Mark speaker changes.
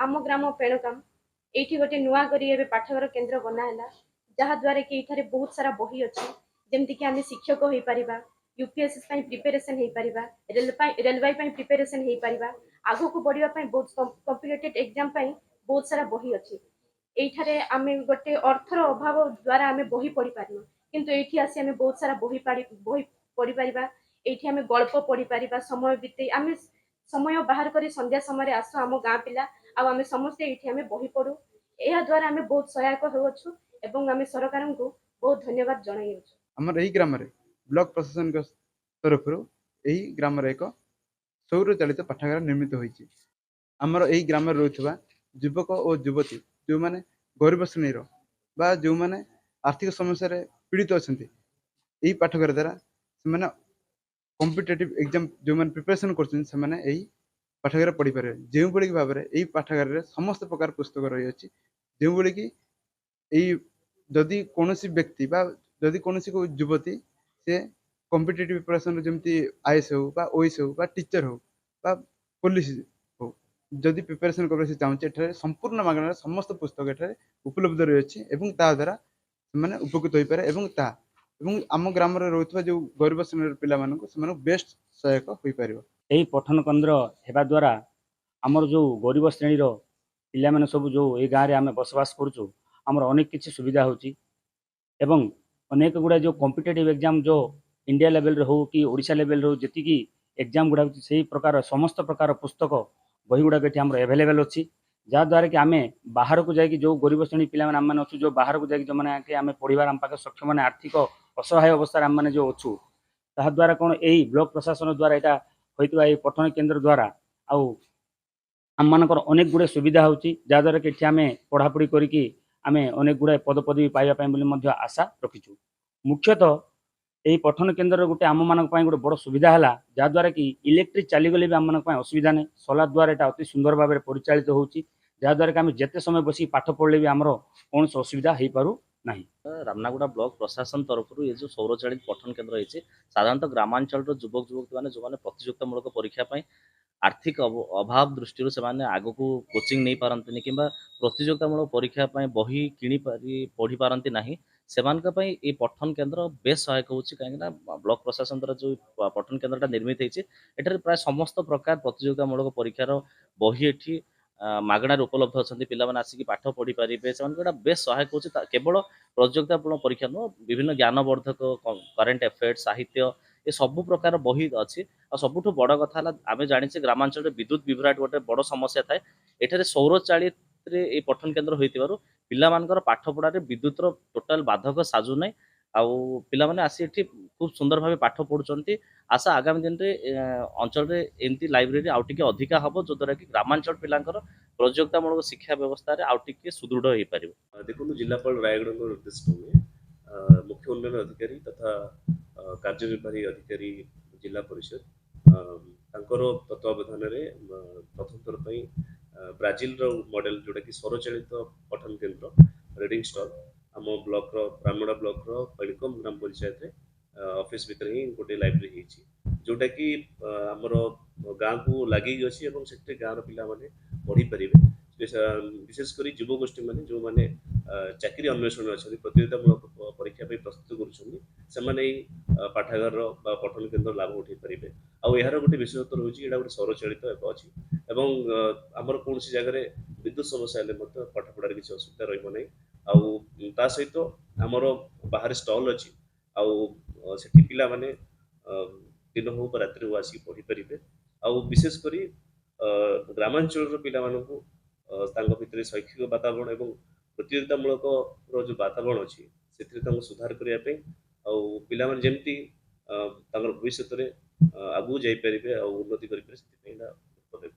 Speaker 1: आम ग्राम पेणुकाम ये गोटे नुआ कर पाठघर केन्द्र बनाला जहाद्वारा कि ये बहुत सारा बही अच्छी जमीक आम शिक्षक हो पार यूपीएससी प्रिपेरेसन हो पार रेलवे प्रिपेरेसन हो पार आग को बढ़ापी बहुत कॉम्पिटिटिव एग्जाम बहुत सारा बही अच्छी ये आम गोटे अर्थर अभाव द्वारा आम बही पढ़ी पारनु किंतु ये आसी आम बहुत सारा बही पढ़ी पार ये आम गल्प पढ़ी पार समय बीते आम समय बाहर कर संध्या समय आसु आम गाँ पिला आम समस्ते ये आम बही पढ़ू यह द्वारा आम बहुत सहायक होचु एवं आम सरकार को बहुत धन्यवाद जन
Speaker 2: आमर यही ग्राम ब्लॉक प्रशासन तरफ यही ग्राम एक सौर चालित पाठागार निर्मित होती आमर यही ग्राम रोचा युवक और युवती जो मैंने गरीब श्रेणी बा जो मैंने आर्थिक समस्या पीड़ित अच्छा यही पाठगार द्वारा से कॉम्पिटिटिव एग्जाम जो मैंने प्रिपरेशन कर पाठागार पढ़ी पारे जो भाई भाव में यही पाठागार समस्त प्रकार पुस्तक रही है जो भाई कि जदि कौन व्यक्ति बा जदि कौन युवती से कॉम्पिटिटिव प्रिपरेशन जमी आईएएस हो ओएस हो टीचर हो पुलिस हो जदि प्रिपरेशन कर चाहूँ संपूर्ण मागणार समस्त पुस्तक एठारे उपलब्ध रही है द्वारा से उपकृत हो पारे आम ग्राम रोकवा जो गरीब श्रेणी पिला बेस्ट सहायक हो पार
Speaker 3: यही पठन केन्द्र हेबा द्वारा आमर जो गरीब श्रेणीर पिला माने सब जो ये गाँव में आम बसवास करुचु आमर अनेक किसी सुविधा होची एवं अनेक गुड़ा जो कॉम्पिटिटिव एग्जाम जो इंडिया लेवल रे हो कि ओडिशा लेवल रो जति एग्जाम गुड़ा से प्रकार समस्त प्रकार पुस्तक बही गुड़ाक ये आम एभेलेबल अच्छी जहाद्वारा कि आम बाहर को जाकि जो गरीब श्रेणी पिला आम मैंने अच्छु जो बाहर को जाकि जो मैंने आम पढ़ार आम पाखे सक्षम मैंने आर्थिक असहाय अवस्था आम मैंने जो अच्छु ताद्वारा कौन यही ब्लॉक प्रशासन द्वारा यहाँ होता है पठन केन्द्र द्वारा आम मानकर अनेक गुड़े सुविधा होची जहाद्वारा कि आम पढ़ापढ़ी करिकी आम अनेक गुड़ाए पद पदवी पाइबा आशा रखीचु मुख्यतः यही पठन केन्द्र गोटे आम मान गोटे बड़ सुविधा है जहाद्वारा कि इलेक्ट्रिक चलीगले भी आम मान असुविधा नहीं सोलार द्वारा यहाँ अति सुंदर भाव में परिचालित होची जहाद्वारा कि आम जिते समय बस पाठ पढ़ले भी आमर कौन असुविधा हो पारू ना
Speaker 4: रामनागुड़ा ब्लॉक प्रशासन तरफ ये जो सौर चालित पठन केन्द्र होती साधारणतः ग्रामांचल युवक युवती मैंने जो मैंने प्रतियोगितामूलक परीक्षा आर्थिक अभाव दृष्टि से आग को कोचिंग नहीं पारती कि प्रतियोगितामूलक परीक्षा बही कि पढ़ी पारती ना से पठन केन्द्र बेस सहायक होची कहीं ब्लॉक प्रशासन द्वारा जो पठन केन्द्रटा निर्मित होती प्राय समस्त प्रकार प्रतियोगितामूलक परीक्षार बही एठी मागणार उपलब्ध अच्छा पे आसिक पाठ पढ़ी पारे से बेस सहायक हो केवल प्रतियोगितापूर्ण परीक्षा नुह विभिन्न ज्ञानवर्धक करेन्ट अफेयर्स साहित्य ये सब प्रकार बही अच्छी और सबुठ बड़ कथा आम जाने ग्रामांचल विद्युत विभ्राट गोटे बड़ समस्या थाए एठारे सौर चालित पठन केन्द्र हो पिलामानकर पाठ पढ़ारे विद्युतर टोटाल बाधक साजू ना आउ पिला माने आसी एठी खूब सुंदर भाव पाठ पढ़ुचंती आशा आगामी दिन में अंचल में एमती लाइब्रेरी आउ टिके अधिका हबो जो द्वारा कि ग्रामांचल पिलांकर प्रतियोगितामूलक शिक्षा व्यवस्था रे आउ टिके सुदृढ़ हो पारिबो।
Speaker 5: देखो जिलापाल रायगढ़ निर्देश में मुख्य उन्नयन अधिकारी तथा कार्यनिर्वाही अधिकारी जिला परिषद तत्वावधान प्रथम थर ब्राजिल मॉडल जोटा कि सौर चालित पठन केन्द्र रीडिंग स्टॉल आम ब्लॉक ब्राह्मणा ब्लॉक पेणुकम ग्राम पंचायत ऑफिस भितर ही गोटे लाइब्रेरी जोटा कि आमर गाँ को लगे अच्छी से गाँव पिला माने पढ़ी पारे विशेषकर युवगोष्ठी मैंने जो मैंने चाकरी अन्वेषण अच्छा प्रतियोगितामूलक परीक्षा प्रस्तुत कर पाठागार पठन केन्द्र लाभ उठे पारे आर गोटे विशेषत्व रही है गोटे सौर चालित अच्छी आमर कौन जगह विद्युत समस्या पाठ पढ़ार किसी असुविधा रही आ सहित आमर बाहर स्टल अच्छी आठी पिला माने दिन हो रात्रि हो आसिक पढ़ी पारे विशेषकर ग्रामांचल पिला भितर शैक्षिक वातावरण और प्रतियोगितामूलक जो वातावरण अच्छी से सुधार करने पिला जमी भविष्य में आगू जापर उन्नति करें।